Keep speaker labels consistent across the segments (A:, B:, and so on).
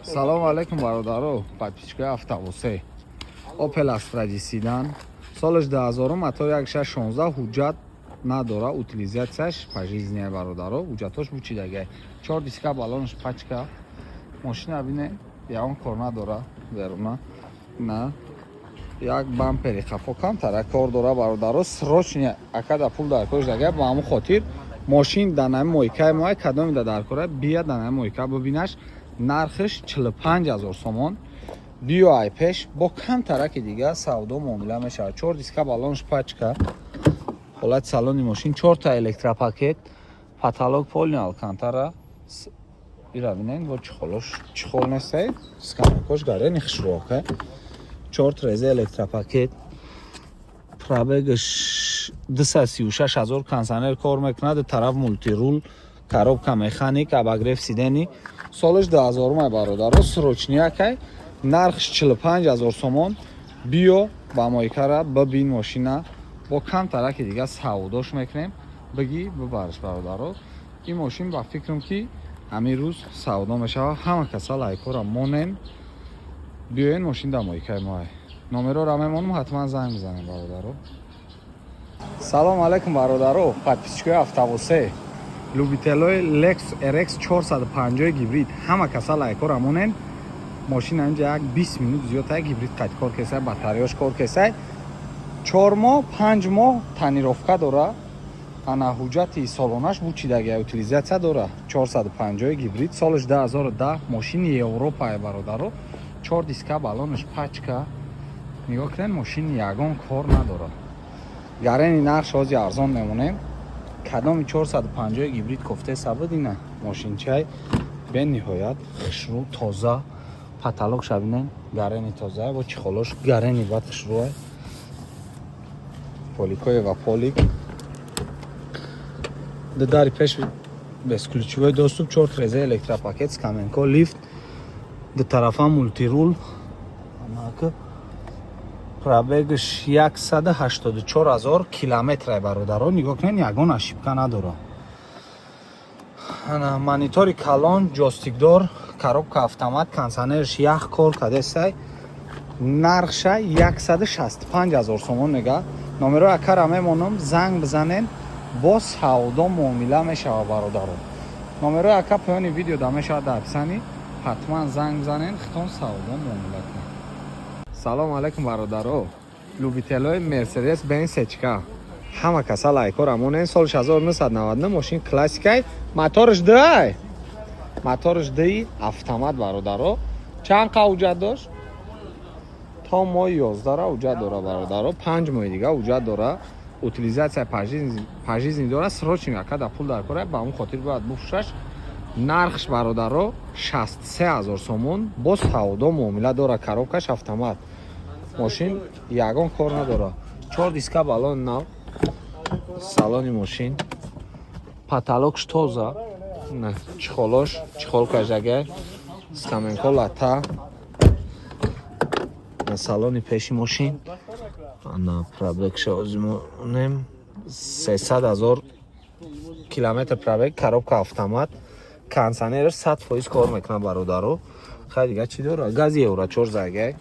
A: салом алейкум бародаро, подписчикои автобусе. Opel Astra Sedan солаш 2000 мотори 1.616 ҳуҷҷат надора, утилизатсияш пожизненная бародаро, ҳуҷҷатош бучидагай. 4 диска балонш пачка. Машина бине ягон кор надора, беруна. На. Як бампери хафо камтара кор дора бародаро. Срочно акада пул дар корш дагай, ба ҳамон хотир ماشین دانه مویکای ما کدام میده در کاره بیا دانه مویکا ببینش نرخش 45000 سومون بیو آی پیش با کم ترک دیگه سودا معامله میشه 4 دیسکا بالونش پاچکا حالت سالن ماشین 4 تا الکترا پاکت پاتالوگ پولنی آلکانتارا ایرا ببینید با چخول نسته سکانکوش گاره نخش روکه 4 تا رزه الکترا پاکت پرابگش 236,000 کنسانر کار میکنه. طرف مولتی رول коробка механик обогрев сидени солаш 2000 май бародаро срочния кай нархш 45000 сомон биё ба мойкара бибин машина бо кам тараки дига савдош мекунем биги бибарш бародаро ин машин ба фикрам ки ҳамин рӯз савдо мешава ҳама каса лайкора монен биёен машин да мойкаи май номероро мемонам ҳатман занг бизанем бародаро. салом алейкум бародаро, подписчикои автобусе любителои Lex RX 450 гибрид ҳама каса лайкора монен машина инҷа як 20 минут зиёдтар гибрид қайд кор кесай батареяш кор кесай 4 моҳ 5 моҳ танировка дора ана ҳуҷҷати солонаш бучидагия утилизатсия дора 450 гибрид солаш 2010 машини европае бародаро 4 диска балонаш пачка нигоҳ кунед машини ягон кор надора гарени нархш ҳози арзон мемонем кадоми 450 гибрид кофте сабадина машинчай бениҳоят хушрӯ тоза паталог шабинен гарени тоза бо чихолош гарени бад хушрӯ поликои ва полик дари пеш безключовой доступ 4 реза электропакет скаменко лифт до тарафа мультирул амака пробегш 184000 километр бародаро нигоҳ кунед ягон ошибка надора ана монитори калон ҷостикдор коробка автомат консонерш ях кор кадесай нархша 165000 сомон мега номеро акара мемонам занг бизанен бо савдо муомила мешава бародаро номеро ака поёни видео да мешава дар писани ҳатман занг бизанен хитон савдо муомила кунед. салом алейкум бародаро, любителои Mercedes Benz сечка ҳама каса лайкора монен солш 1999 машин классикай моторш даи автомат бародаро чанд қа ҳуҷҷат дошт то моҳи 11 ҳуҷҷат дора бародаро 5 моҳи дига ҳуҷҷат дора утилизатсия пожизненӣ дора срочно акада пул дар кора ба он хотир бояд буфрӯшаш нархш бародаро 63000 сомон бо савдо муомила дора коробкаш автомат машин ягон кор надора 4 диска балон нав салони машин паталогш тоза чихолош чихолкаш дагар скаменко лата салони пеши машин ана пробегша озмонем 300000 километр пробег коробка автомат консонерш 100% кор мекунад бародаро хай дига чӣ дора гази евро 4 загай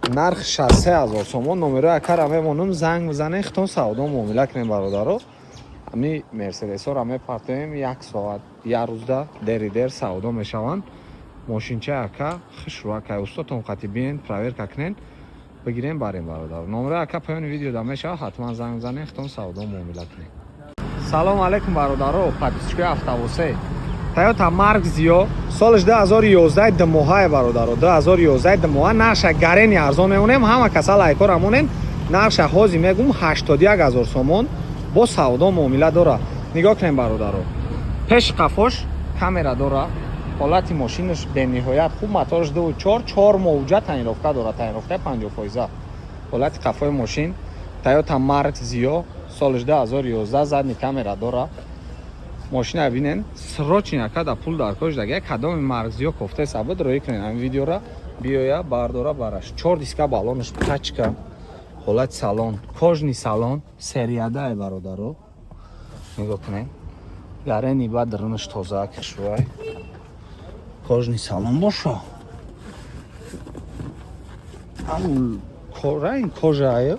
A: нарх 63000 сомон номеро акара мемонам занг бизанем хитон савдо муомила кунем бародаро ҳами мерседесҳоро мепартоем 1 соат 1 рӯзда деридер савдо мешаванд машинчаи ака хушрӯ ака устотон қати биен проверка кунен бигирем барем бародаро номеро ака поёни видео да мешава ҳатман занг бизанем хитон савдо муомила кунем. салом алейкум бародаро, подписчикои автобусе Toyota Mark Zio солаш 2011 дмоҳае бародаро 2011 дмоҳа нарша гарени арзон мемонем ҳама каса лайкора монен нарша ҳози мегум 81000 сомон бо савдо муомила дора нигоҳ кунем бародаро пеш қафош камера дора ҳолати машинаш бениҳоят хуб моторш 2.4 4 моҳ ҳуҷҷат танировка дора танировкаи 50% ҳолати қафои машин Toyota Mark Zio солаш 2011 задни камера дора машина бинен срочно акада пул дар кош дагай кадоми маркзиё кофте сабад роӣ кунен ҳамин видеора биёя бардора бараш 4 диска балонаш пачка ҳолати салон кожни салон сериядаи бародаро нигоҳ кунед гарени бад рынаш тоза кишвай кожни салон бошо این کجایه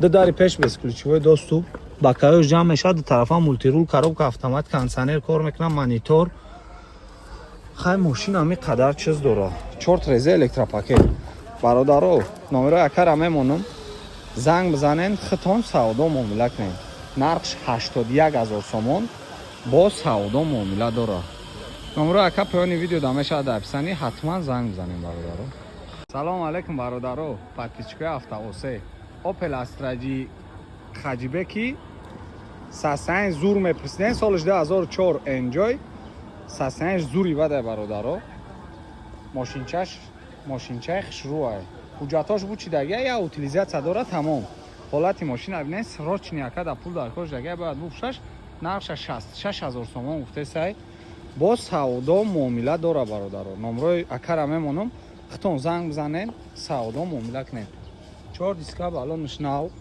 A: ده داری پیش بس ключевой доступ бакаёш ҷамъ мешавад ду тарафа мултирул коробка автомат кондиционер кор мекунад монитор хай мошина ами қадар чиз дора 4 реза электропакет бародаро номеро якара мемонам занг бизанен хитон савдо муомила кунем нархш 81000 сомон бо савдо муомила дора номеро яка поёни видео да мешавад дар описанӣ ҳатман занг бизанем бародаро салому алайкум бародаро подписчикои автовосе Opel Astra G хаҷибеки сасаин зур мепрсиден соли 2004 Enjoy сасаин зури бадай бародаро мошинчаи хушрӯай ҳуҷҷатош бучидагия я утилизатсия дора тамом ҳолати мошина бинен срочни якада пул дар кождагия бояд бупушаш нарша 66000 сомон гуфтесай бо савдо муомила дора бародаро номрои акара мемонам хитон занг бизанен савдо муомила кунем 4 диска балонш нав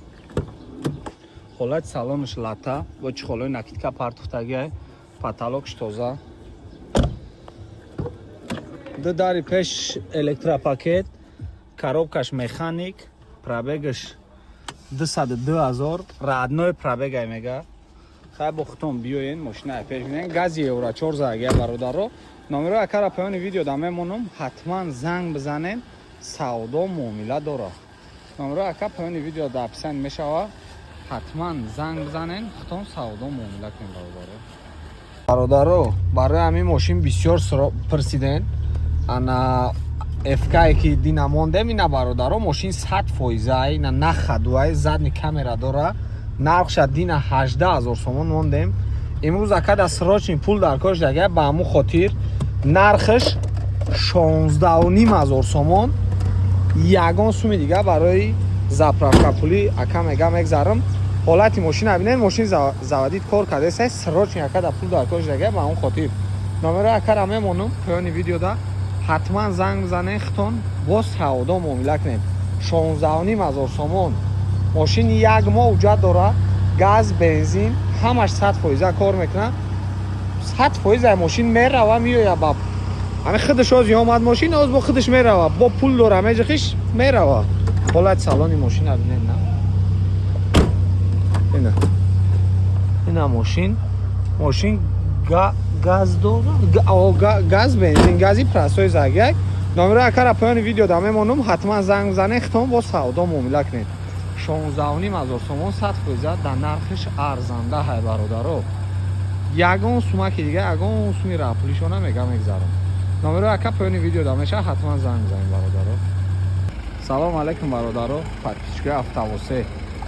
A: ҳолати салонш лата бо чихолои накидка партуфтагия потолокш тоза ду дари пеш электропакет коробкаш механик пробегаш 202000 родной пробегай мега хай бо хитон биёен мошинаи пеш бинен гази евро 4 загия бародаро номеро якара поёни видео да мемонам ҳатман занг бизанен савдо муомила дора номеро яка поёни видео дар описанӣ мешавад ҳатман занг бизанен хитон савдо муомила кунем бародаро барои ҳамин мошин бисёр пурсиден ана фкае ки дина мондем ина бародаро мошин 100% ина нахадуай задни камера дора нархша дина 18000 сомон мондем имрӯз акада срочни пул дар кош дагия ба ҳамун хотир нархш 16500 сомон ягон суми дига барои заправка пули ака мега мегзарам ҳолати мошина бинен мошин заводид кор кардесай срочни якада пул дар кош дагия ба ҳамун хотир номеро якара мемонам поёни видеода ҳатман занг бизанен хитон бо савдо муомила кунем 16500 сомон мошин як моҳ ҳуҷҷат дора газ бензин ҳамаш 100% кор мекунад 100% мошин мерава миёя ба ҳамин худаш оз омад мошин оз бо худаш мерава бо пул дора меҷихиш мерава ҳолати салони мошина бинен на ина мошин газ дора газ бензин гази прасои загяк номеро якара поёни видео да мемонам ҳатман занг бизанен хитон бо савдо муомила кунед 16500 сомон 100% дар нархиш арзанда ҳай бародаро ягон сумаки дига ягон суми рапулишона мега мегзарам номеро яка поёни видео да меша ҳатман занг бизанем бародаро салому алайкум бародаро подписчикои автовосе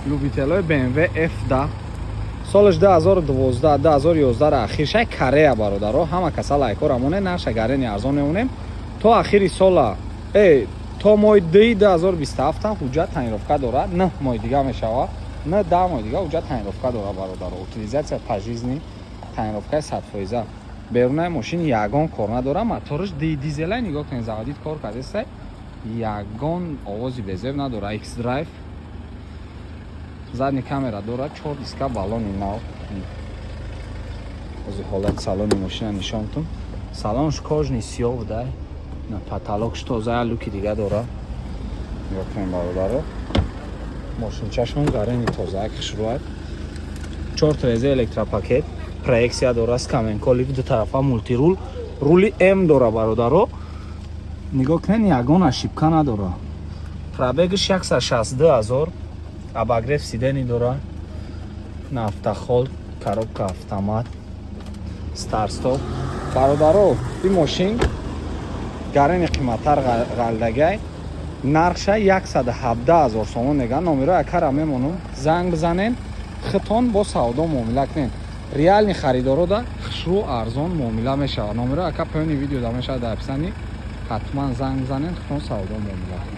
A: любителои BMW F10 соли 2012-2011 ра ахиршай Корея бародаро ҳама каса лайкора монем нарша гарени арзон мемонем то ахири сола то моҳи 2027 ҳуҷҷат таъинировка дорад 9 моҳи дига мешавад 10 моҳи дига ҳуҷҷат таъинировка дора бародаро утилизатсия пожизнӣ таъинировкаи 100% берунаи мошин ягон кор надора моториш дизелай нигоҳ кунед заводид кор кардесай ягон овози безеб надора X-Drive задни камера дора 4 диска балони нав ози ҳолати салони мошина нишонтум салонш кожни сиёҳ будай на потолокш тоза луки дига дора нигоҳ кунем бародаро мошинчашон гарени тозаак хушрӯад 4 реза электропакет проекция дора скаменколик ду тарафа мултирул рули М дора бародаро нигоҳ кунед ягон ашибка надора пробегиш 162000 обогрев сидени дора нафтахол коробка автомат старстоп бародаро ин мошин гарени қиматтар ғалдагай нархша 117000 сомон мегӯянд номеро якара мемонам занг бизанен хитон бо савдо муомила кунед реални харидоро да хушрӯ арзон муомила мешавад номеро яка поёни видео да мешавад дар описанӣ ҳатман занг бизанен хитон савдо муомила кунед